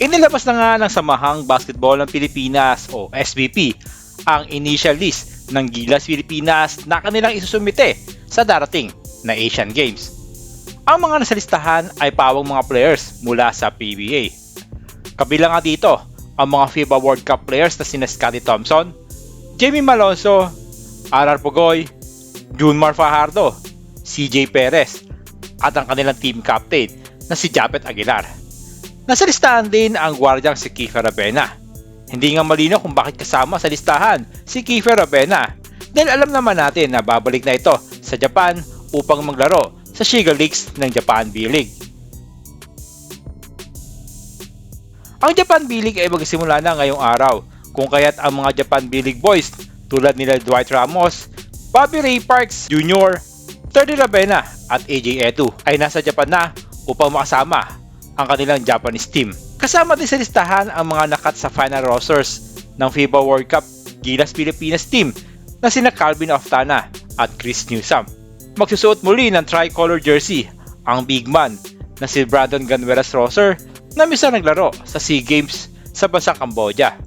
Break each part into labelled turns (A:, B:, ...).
A: Inilabas na nga ng Samahang Basketball ng Pilipinas o SBP ang initial list ng Gilas Pilipinas na kanilang isusumite sa darating na Asian Games. Ang mga nasa listahan ay pawang mga players mula sa PBA. Kabilang nga dito ang mga FIBA World Cup players na sina Scottie Thompson, Jamie Malonzo, RR Pugoy, Junmar Fajardo, CJ Perez at ang kanilang team captain na si Japet Aguilar. Nasa listahan din ang gwardyang si Kiefer Ravena. Hindi nga malinaw kung bakit kasama sa listahan si Kiefer Ravena dahil alam naman natin na babalik na ito sa Japan upang maglaro sa Shiga Leagues ng Japan B-League. Ang Japan B-League ay magsimula na ngayong araw kung kaya't ang mga Japan B-League boys tulad nila Dwight Ramos, Bobby Ray Parks Jr., Terry Ravena at AJ Etu ay nasa Japan na upang makasama ang kanilang Japanese team. Kasama din sa listahan ang mga nakat sa final rosters ng FIBA World Cup Gilas Pilipinas team na sina Calvin Oftana at Chris Newsome. Magsusuot muli ng tricolor jersey ang big man na si Brandon Ganuelas Rosser na misa naglaro sa SEA Games sa bansang Cambodia.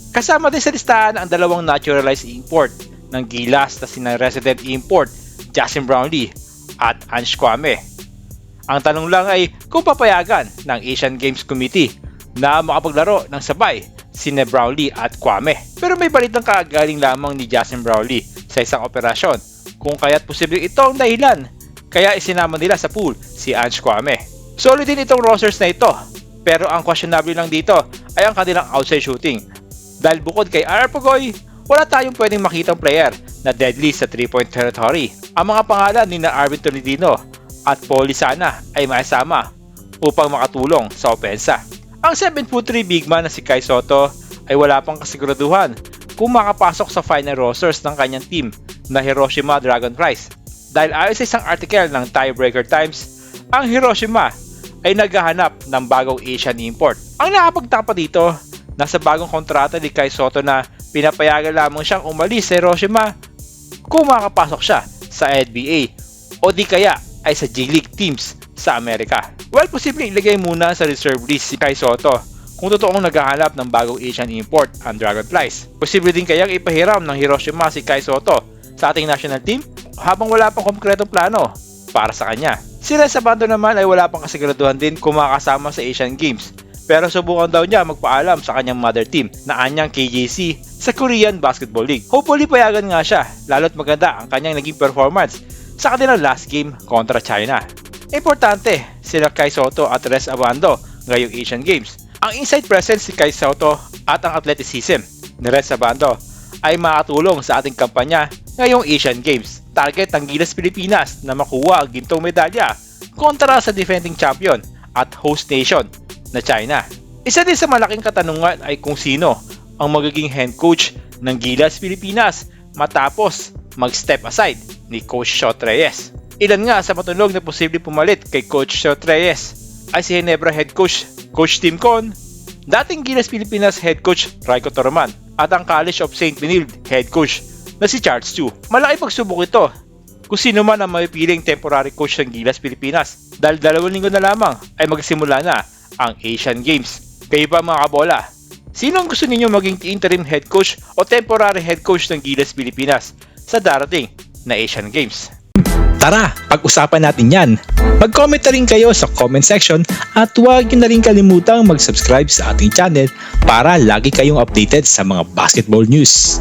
A: Kasama din sa listahan ang dalawang naturalized import ng Gilas na sina resident import Justin Brownlee at Ange Kwame. Ang tanong lang ay kung papayagan ng Asian Games Committee na makapaglaro ng sabay sina Brownlee at Kwame. Pero may balitang kagaling lamang ni Justin Brownlee sa isang operasyon kung kaya't posibleng ito ang dahilan kaya isinama nila sa pool si Ange Kwame. Solid din itong rosters na ito pero ang questionable lang dito ay ang kanilang outside shooting dahil bukod kay RR Pugoy, wala tayong pwedeng makitang player na deadly sa 3-point territory. Ang mga pangalan ni na Arvin Tolentino at Paul Lisana ay maisama upang makatulong sa opensa. Ang 7'3" big man na si Kai Sotto ay wala pang kasiguraduhan kung makapasok sa final rosters ng kanyang team na Hiroshima Dragonflies. Dahil ayon sa isang article ng Tiebreaker Times, ang Hiroshima ay naghahanap ng bagong Asian import. Ang nakapagtapa dito, nasa bagong kontrata ni Kai Sotto na pinapayagan lamang siyang umalis sa Hiroshima kung makapasok siya sa NBA o di kaya ay sa G-League teams sa Amerika. Well, posibleng ilagay muna sa reserve list si Kai Sotto kung totoong naghahanap ng bagong Asian import ang Dragonflies. Posible din kayang ipahiram ng Hiroshima si Kai Sotto sa ating national team habang wala pang konkretong plano para sa kanya. Si Rez Abando naman ay wala pang kasiguraduhan din kung makakasama sa Asian Games pero subukan daw niya magpaalam sa kanyang mother team na anyang KJC sa Korean Basketball League. Hopefully payagan nga siya lalo't maganda ang kanyang naging performance sa kanilang last game kontra China. Importante sila Kai Sotto at Rez Abando ngayong Asian Games. Ang inside presence si Kai Sotto at ang athleticism ni Rez Abando ay makatulong sa ating kampanya ngayong Asian Games. Target ng Gilas Pilipinas na makuha ang gintong medalya kontra sa defending champion at host nation na China. Isa din sa malaking katanungan ay kung sino ang magiging head coach ng Gilas Pilipinas matapos mag-step aside ni Coach Shot Reyes. Ilan nga sa matulog na posibleng pumalit kay Coach Shot Reyes ay si Ginebra head coach Coach Tim Con, dating Gilas Pilipinas head coach Raiko Torman at ang College of St. Benilde head coach na si Charles Chu. Malaki pagsubok ito kung sino man ang mapipiling temporary coach ng Gilas Pilipinas dahil 2 linggo na lamang ay magsimula na ang Asian Games. Kayo ba mga kabola? Sino ang gusto ninyo maging interim head coach o temporary head coach ng Gilas Pilipinas sa darating na Asian Games?
B: Tara, pag-usapan natin yan. Mag-comment na rin kayo sa comment section at huwag nyo na rin kalimutang mag-subscribe sa ating channel para lagi kayong updated sa mga basketball news.